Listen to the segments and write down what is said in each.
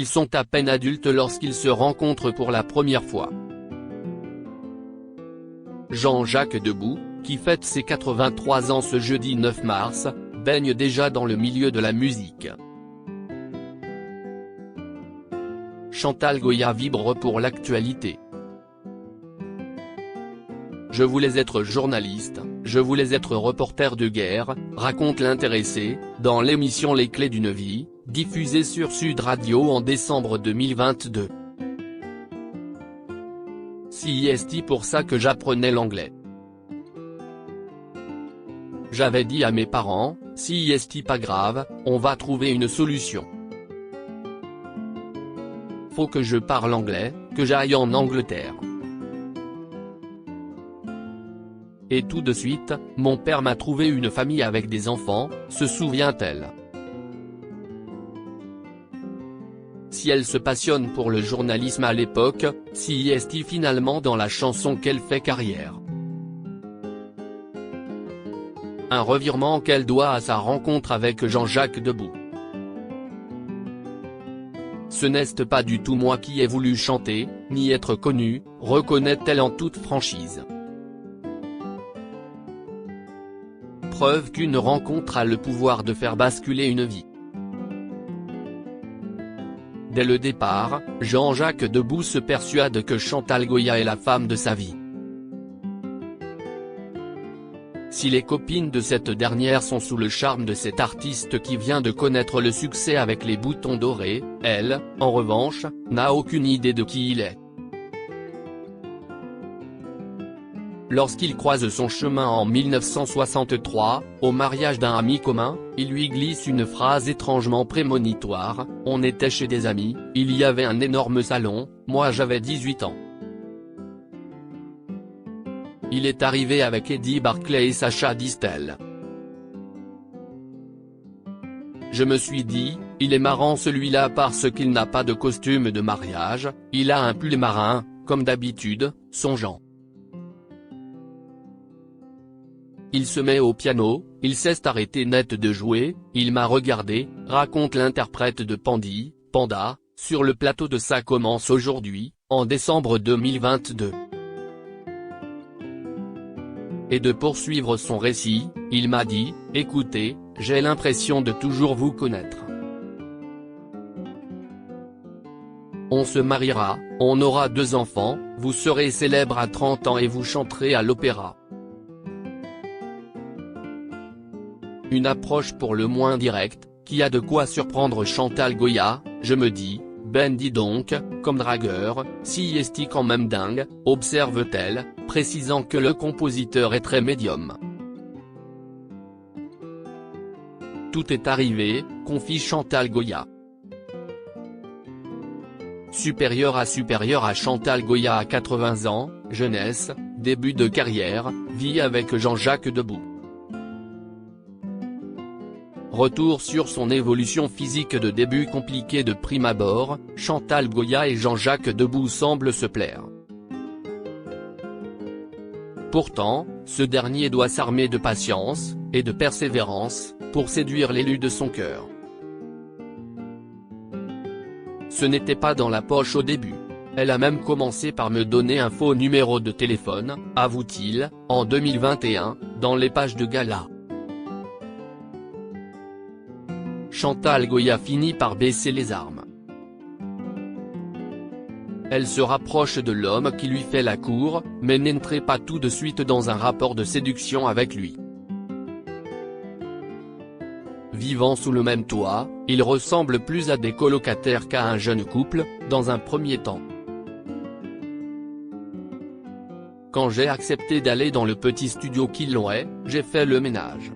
Ils sont à peine adultes lorsqu'ils se rencontrent pour la première fois. Jean-Jacques Debout, qui fête ses 83 ans ce jeudi 9 mars, baigne déjà dans le milieu de la musique. Chantal Goya vibre pour l'actualité. Je voulais être journaliste, je voulais être reporter de guerre, raconte l'intéressé, dans l'émission Les Clés d'une vie, diffusée sur Sud Radio en décembre 2022. C'est pour ça que j'apprenais l'anglais. J'avais dit à mes parents, c'est pas grave, on va trouver une solution. Faut que je parle anglais, que j'aille en Angleterre. Et tout de suite, mon père m'a trouvé une famille avec des enfants, se souvient-elle. Si elle se passionne pour le journalisme à l'époque, c'est finalement dans la chanson qu'elle fait carrière. Un revirement qu'elle doit à sa rencontre avec Jean-Jacques Debout. Ce n'est pas du tout moi qui ai voulu chanter, ni être connue, reconnaît-elle en toute franchise. Preuve qu'une rencontre a le pouvoir de faire basculer une vie. Dès le départ, Jean-Jacques Debout se persuade que Chantal Goya est la femme de sa vie. Si les copines de cette dernière sont sous le charme de cet artiste qui vient de connaître le succès avec les boutons dorés, elle, en revanche, n'a aucune idée de qui il est. Lorsqu'il croise son chemin en 1963, au mariage d'un ami commun, il lui glisse une phrase étrangement prémonitoire, « On était chez des amis, il y avait un énorme salon, moi j'avais 18 ans. » Il est arrivé avec Eddie Barclay et Sacha Distel. Je me suis dit, il est marrant celui-là parce qu'il n'a pas de costume de mariage, il a un pull marin, comme d'habitude, songeant. Il se met au piano, il s'est arrêté net de jouer, il m'a regardé, raconte l'interprète de Panda, sur le plateau de Ça commence aujourd'hui, en décembre 2022. Et de poursuivre son récit, il m'a dit, écoutez, j'ai l'impression de toujours vous connaître. On se mariera, on aura 2 enfants, vous serez célèbre à 30 ans et vous chanterez à l'opéra. Une approche pour le moins directe, qui a de quoi surprendre Chantal Goya, je me dis, ben dis donc, comme dragueur, si est quand même dingue, observe-t-elle, précisant que le compositeur est très médium. Tout est arrivé, confie Chantal Goya. Supérieure à Chantal Goya à 80 ans, jeunesse, début de carrière, vie avec Jean-Jacques Debout. Retour sur son évolution physique de début compliqué de prime abord, Chantal Goya et Jean-Jacques Debout semblent se plaire. Pourtant, ce dernier doit s'armer de patience, et de persévérance, pour séduire l'élu de son cœur. Ce n'était pas dans la poche au début. Elle a même commencé par me donner un faux numéro de téléphone, avoue-t-il, en 2021, dans les pages de gala. Chantal Goya finit par baisser les armes. Elle se rapproche de l'homme qui lui fait la cour, mais n'entre pas tout de suite dans un rapport de séduction avec lui. Vivant sous le même toit, ils ressemblent plus à des colocataires qu'à un jeune couple, dans un premier temps. Quand j'ai accepté d'aller dans le petit studio qu'ils louaient, j'ai fait le ménage.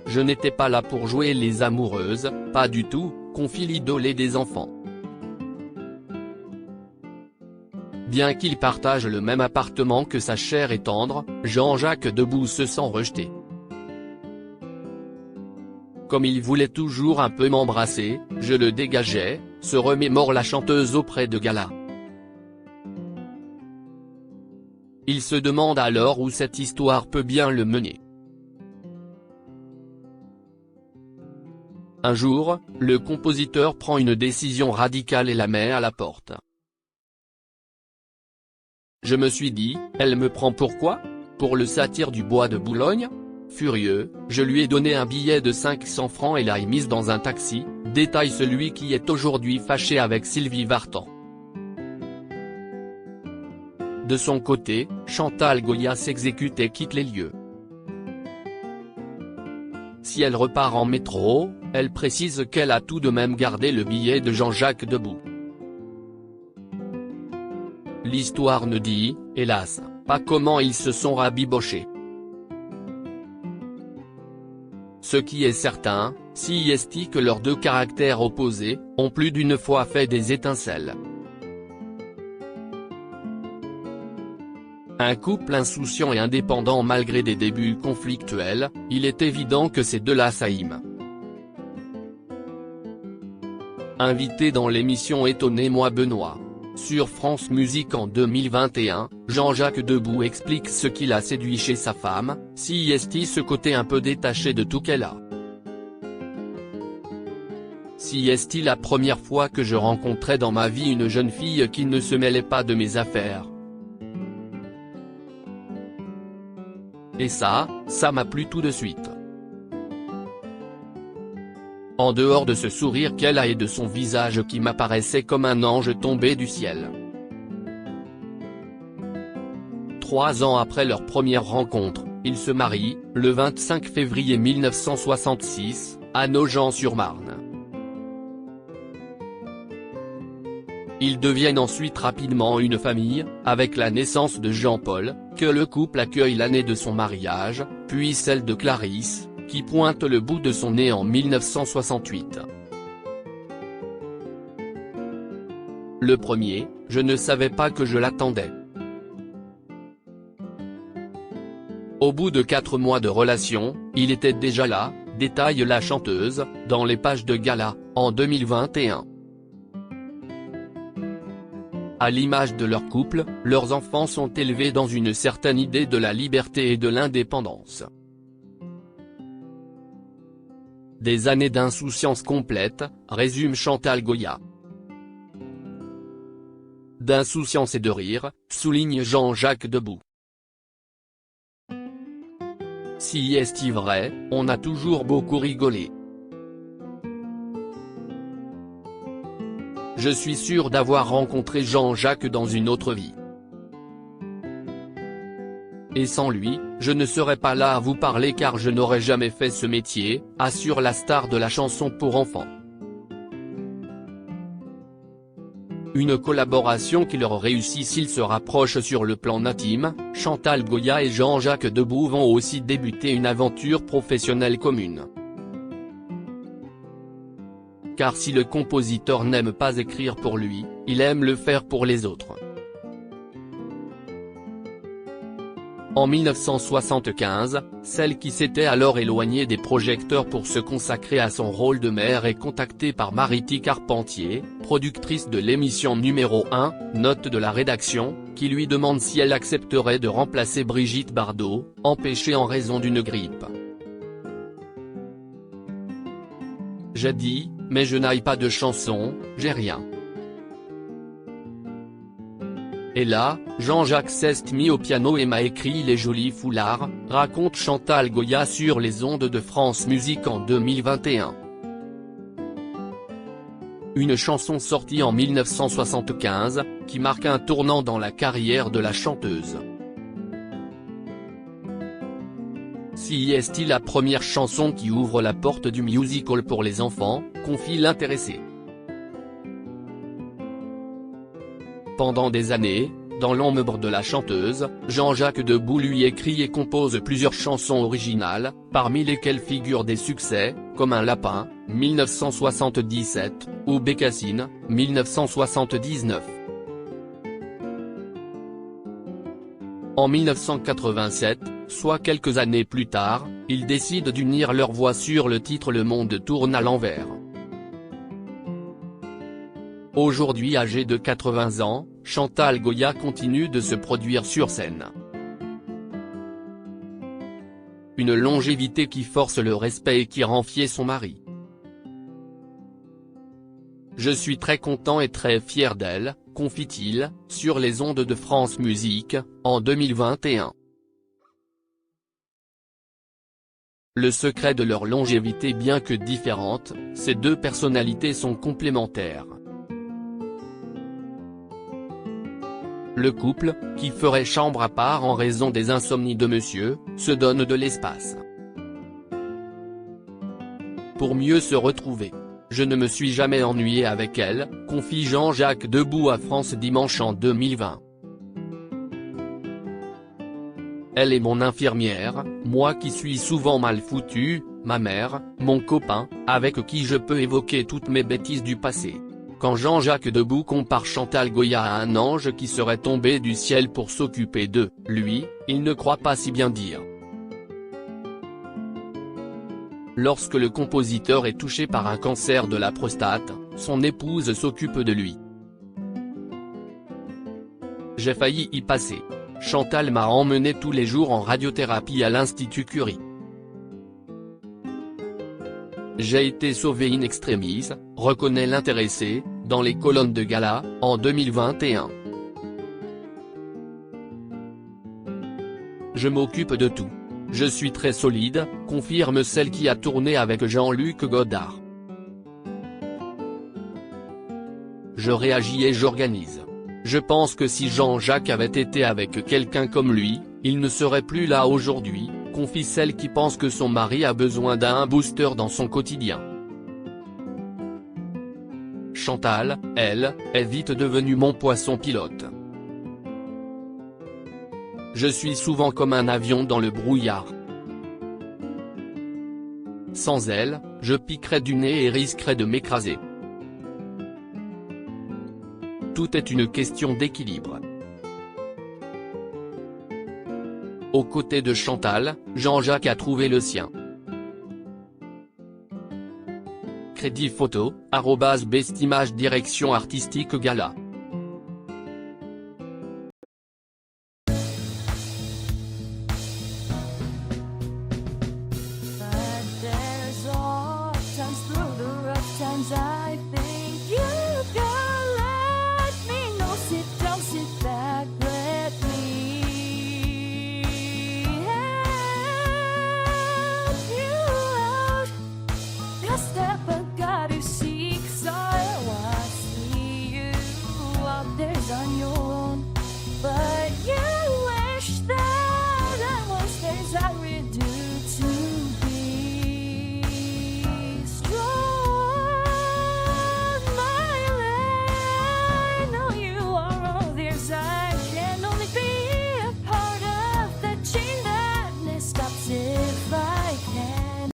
Je n'étais pas là pour jouer les amoureuses, pas du tout, confie l'idolé des enfants. Bien qu'il partage le même appartement que sa chère et tendre, Jean-Jacques Debout se sent rejeté. Comme il voulait toujours un peu m'embrasser, je le dégageais, se remémore la chanteuse auprès de gala. Il se demande alors où cette histoire peut bien le mener. Un jour, le compositeur prend une décision radicale et la met à la porte. Je me suis dit, elle me prend pourquoi? Pour le satire du bois de Boulogne? Furieux, je lui ai donné un billet de 500 francs et l'ai mise dans un taxi, détaille celui qui est aujourd'hui fâché avec Sylvie Vartan. De son côté, Chantal Goya s'exécute et quitte les lieux. Si elle repart en métro, elle précise qu'elle a tout de même gardé le billet de Jean-Jacques Debout. L'histoire ne dit, hélas, pas comment ils se sont rabibochés. Ce qui est certain, si est que leurs deux caractères opposés, ont plus d'une fois fait des étincelles. Un couple insouciant et indépendant malgré des débuts conflictuels, il est évident que ces deux-là s'aiment. Invité dans l'émission Étonnez-moi Benoît. Sur France Musique en 2021, Jean-Jacques Debout explique ce qui l'a séduit chez sa femme, si est ce côté un peu détaché de tout qu'elle a. Si est la première fois que je rencontrais dans ma vie une jeune fille qui ne se mêlait pas de mes affaires. Et ça m'a plu tout de suite. En dehors de ce sourire qu'elle a et de son visage qui m'apparaissait comme un ange tombé du ciel. 3 ans après leur première rencontre, ils se marient, le 25 février 1966, à Nogent-sur-Marne. Ils deviennent ensuite rapidement une famille, avec la naissance de Jean-Paul, que le couple accueille l'année de son mariage, puis celle de Clarisse, qui pointe le bout de son nez en 1968. Le premier, je ne savais pas que je l'attendais. Au bout de 4 mois de relation, il était déjà là, détaille la chanteuse, dans les pages de gala, en 2021. À l'image de leur couple, leurs enfants sont élevés dans une certaine idée de la liberté et de l'indépendance. Des années d'insouciance complète, résume Chantal Goya. D'insouciance et de rire, souligne Jean-Jacques Debout. Si est vrai, on a toujours beaucoup rigolé. Je suis sûr d'avoir rencontré Jean-Jacques dans une autre vie. Et sans lui, je ne serais pas là à vous parler car je n'aurais jamais fait ce métier, assure la star de la chanson pour enfants. Une collaboration qui leur réussit s'ils se rapprochent sur le plan intime, Chantal Goya et Jean-Jacques Debout vont aussi débuter une aventure professionnelle commune. Car si le compositeur n'aime pas écrire pour lui, il aime le faire pour les autres. En 1975, celle qui s'était alors éloignée des projecteurs pour se consacrer à son rôle de mère est contactée par Mariti Carpentier, productrice de l'émission numéro 1, Note de la rédaction, qui lui demande si elle accepterait de remplacer Brigitte Bardot, empêchée en raison d'une grippe. J'ai dit, mais je n'aille pas de chanson, j'ai rien. Et là, Jean-Jacques s'est mis au piano et m'a écrit Les Jolis Foulards, raconte Chantal Goya sur les ondes de France Musique en 2021. Une chanson sortie en 1975, qui marque un tournant dans la carrière de la chanteuse. Si est la première chanson qui ouvre la porte du musical pour les enfants, confie l'intéressé. Pendant des années, dans l'ombre de la chanteuse, Jean-Jacques Debout lui écrit et compose plusieurs chansons originales, parmi lesquelles figurent des succès, comme Un lapin, 1977, ou Bécassine, 1979. En 1987, soit quelques années plus tard, ils décident d'unir leurs voix sur le titre Le monde tourne à l'envers. Aujourd'hui âgée de 80 ans, Chantal Goya continue de se produire sur scène. Une longévité qui force le respect et qui rend fier son mari. Je suis très content et très fier d'elle, confie-t-il, sur les ondes de France Musique, en 2021. Le secret de leur longévité, bien que différentes, ces deux personnalités sont complémentaires. Le couple, qui ferait chambre à part en raison des insomnies de monsieur, se donne de l'espace pour mieux se retrouver. Je ne me suis jamais ennuyé avec elle, confie Jean-Jacques Debout à France Dimanche en 2020. Elle est mon infirmière, moi qui suis souvent mal foutu, ma mère, mon copain, avec qui je peux évoquer toutes mes bêtises du passé. Quand Jean-Jacques Debout compare Chantal Goya à un ange qui serait tombé du ciel pour s'occuper d'eux, lui, il ne croit pas si bien dire. Lorsque le compositeur est touché par un cancer de la prostate, son épouse s'occupe de lui. J'ai failli y passer. Chantal m'a emmené tous les jours en radiothérapie à l'Institut Curie. J'ai été sauvé in extremis, reconnaît l'intéressé, dans les colonnes de Gala, en 2021. Je m'occupe de tout. Je suis très solide, confirme celle qui a tourné avec Jean-Luc Godard. Je réagis et j'organise. Je pense que si Jean-Jacques avait été avec quelqu'un comme lui, il ne serait plus là aujourd'hui, confie celle qui pense que son mari a besoin d'un booster dans son quotidien. Chantal, elle, est vite devenue mon poisson pilote. Je suis souvent comme un avion dans le brouillard. Sans elle, je piquerais du nez et risquerais de m'écraser. Tout est une question d'équilibre. Aux côtés de Chantal, Jean-Jacques a trouvé le sien. Crédit photo, @bestimage direction artistique Gala.